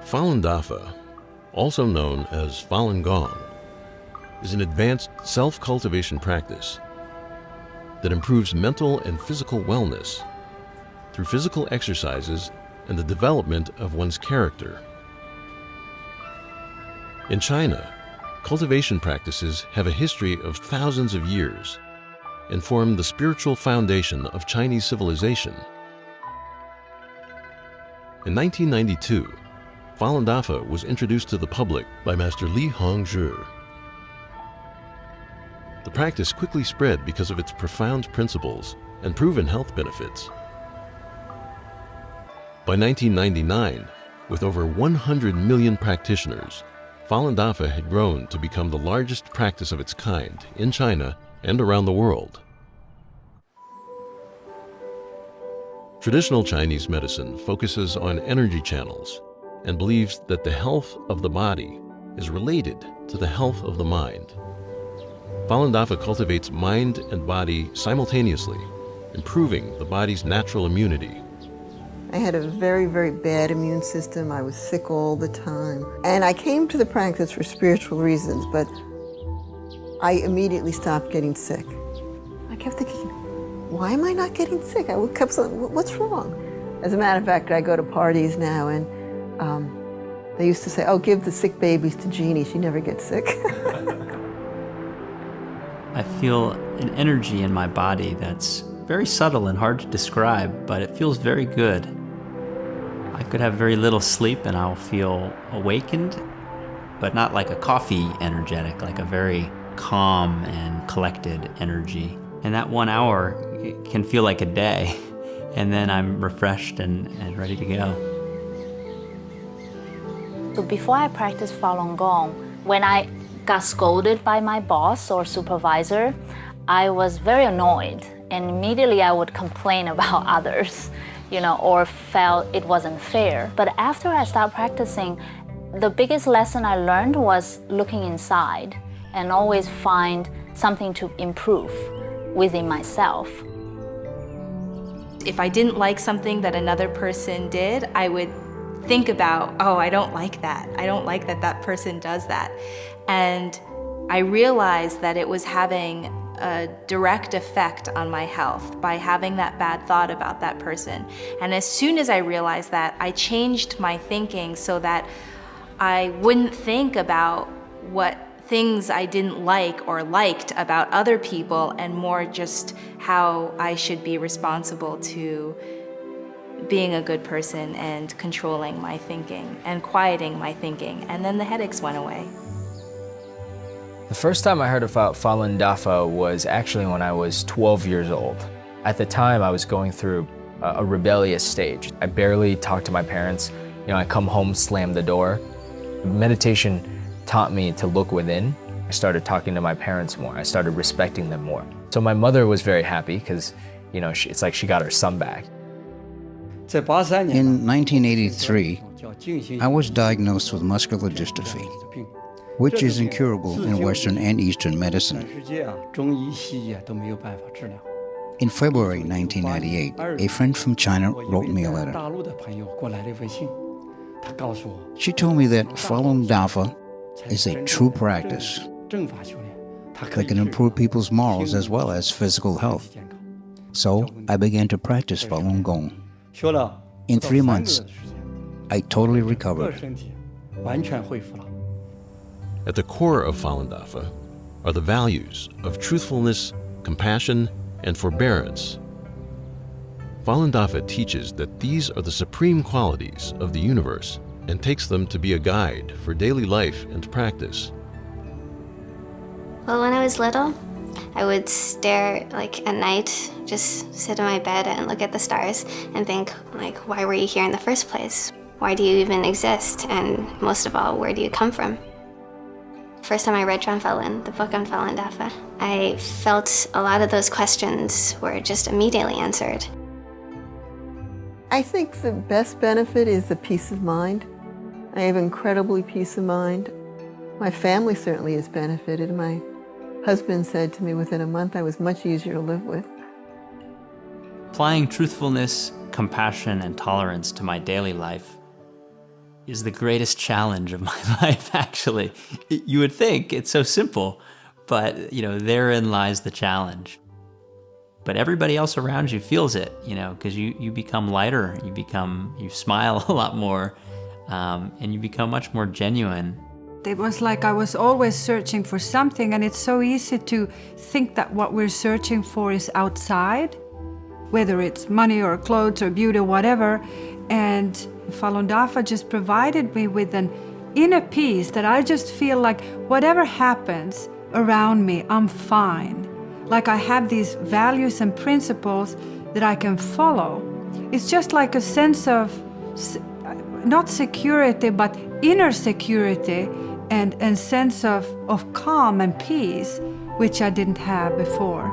Falun Dafa, also known as Falun Gong, is an advanced self-cultivation practice that improves mental and physical wellness through physical exercises and the development of one's character. In China, cultivation practices have a history of thousands of years and form the spiritual foundation of Chinese civilization. In 1992, Falun Dafa was introduced to the public by Master Li Hongzhi. The practice quickly spread because of its profound principles and proven health benefits. By 1999, with over 100 million practitioners, Falun Dafa had grown to become the largest practice of its kind in China and around the world. Traditional Chinese medicine focuses on energy channels and believes that the health of the body is related to the health of the mind. Falun Dafa cultivates mind and body simultaneously, improving the body's natural immunity. I had a very, very bad immune system. I was sick all the time. And I came to the practice for spiritual reasons, but I immediately stopped getting sick. I kept thinking, why am I not getting sick? I kept saying, what's wrong? As a matter of fact, I go to parties now and they used to say, oh, give the sick babies to Jeannie, she never gets sick. I feel an energy in my body that's very subtle and hard to describe, but it feels very good. I could have very little sleep and I'll feel awakened, but not like a coffee energetic, like a very calm and collected energy. And that 1 hour it can feel like a day, and then I'm refreshed and ready to go. So before I practiced Falun Gong, when I got scolded by my boss or supervisor, I was very annoyed, and immediately I would complain about others, or felt it wasn't fair. But after I started practicing, the biggest lesson I learned was looking inside and always find something to improve within myself. If I didn't like something that another person did, I would think about, oh, I don't like that. I don't like that that person does that. And I realized that it was having a direct effect on my health by having that bad thought about that person. And as soon as I realized that, I changed my thinking so that I wouldn't think about what things I didn't like or liked about other people, and more just how I should be responsible to being a good person and controlling my thinking and quieting my thinking. And then the headaches went away. The first time I heard about Falun Dafa was actually when I was 12 years old. At the time, I was going through a rebellious stage. I barely talked to my parents. I come home, slam the door. Meditation taught me to look within. I started talking to my parents more. I started respecting them more. So my mother was very happy because, it's like she got her son back. In 1983, I was diagnosed with muscular dystrophy, which is incurable in Western and Eastern medicine. In February 1998, a friend from China wrote me a letter. She told me that Falun Dafa is a true practice that can improve people's morals as well as physical health. So I began to practice Falun Gong. In 3 months, I totally recovered. At the core of Falun Dafa are the values of truthfulness, compassion, and forbearance. Falun Dafa teaches that these are the supreme qualities of the universe and takes them to be a guide for daily life and practice. Well, when I was little, I would stare at night, just sit in my bed and look at the stars and think, why were you here in the first place? Why do you even exist? And most of all, where do you come from? First time I read John Falun, the book on Falun Dafa, I felt a lot of those questions were just immediately answered. I think the best benefit is the peace of mind. I have incredibly peace of mind. My family certainly has benefited. My husband said to me within a month I was much easier to live with. Applying truthfulness, compassion, and tolerance to my daily life is the greatest challenge of my life, actually. You would think it's so simple, but, therein lies the challenge. But everybody else around you feels it, because you become lighter, you smile a lot more, and you become much more genuine. It was like I was always searching for something, and it's so easy to think that what we're searching for is outside, whether it's money or clothes or beauty or whatever. And Falun Dafa just provided me with an inner peace that I just feel like whatever happens around me, I'm fine. Like I have these values and principles that I can follow. It's just like a sense of, not security, but inner security and sense of calm and peace, which I didn't have before.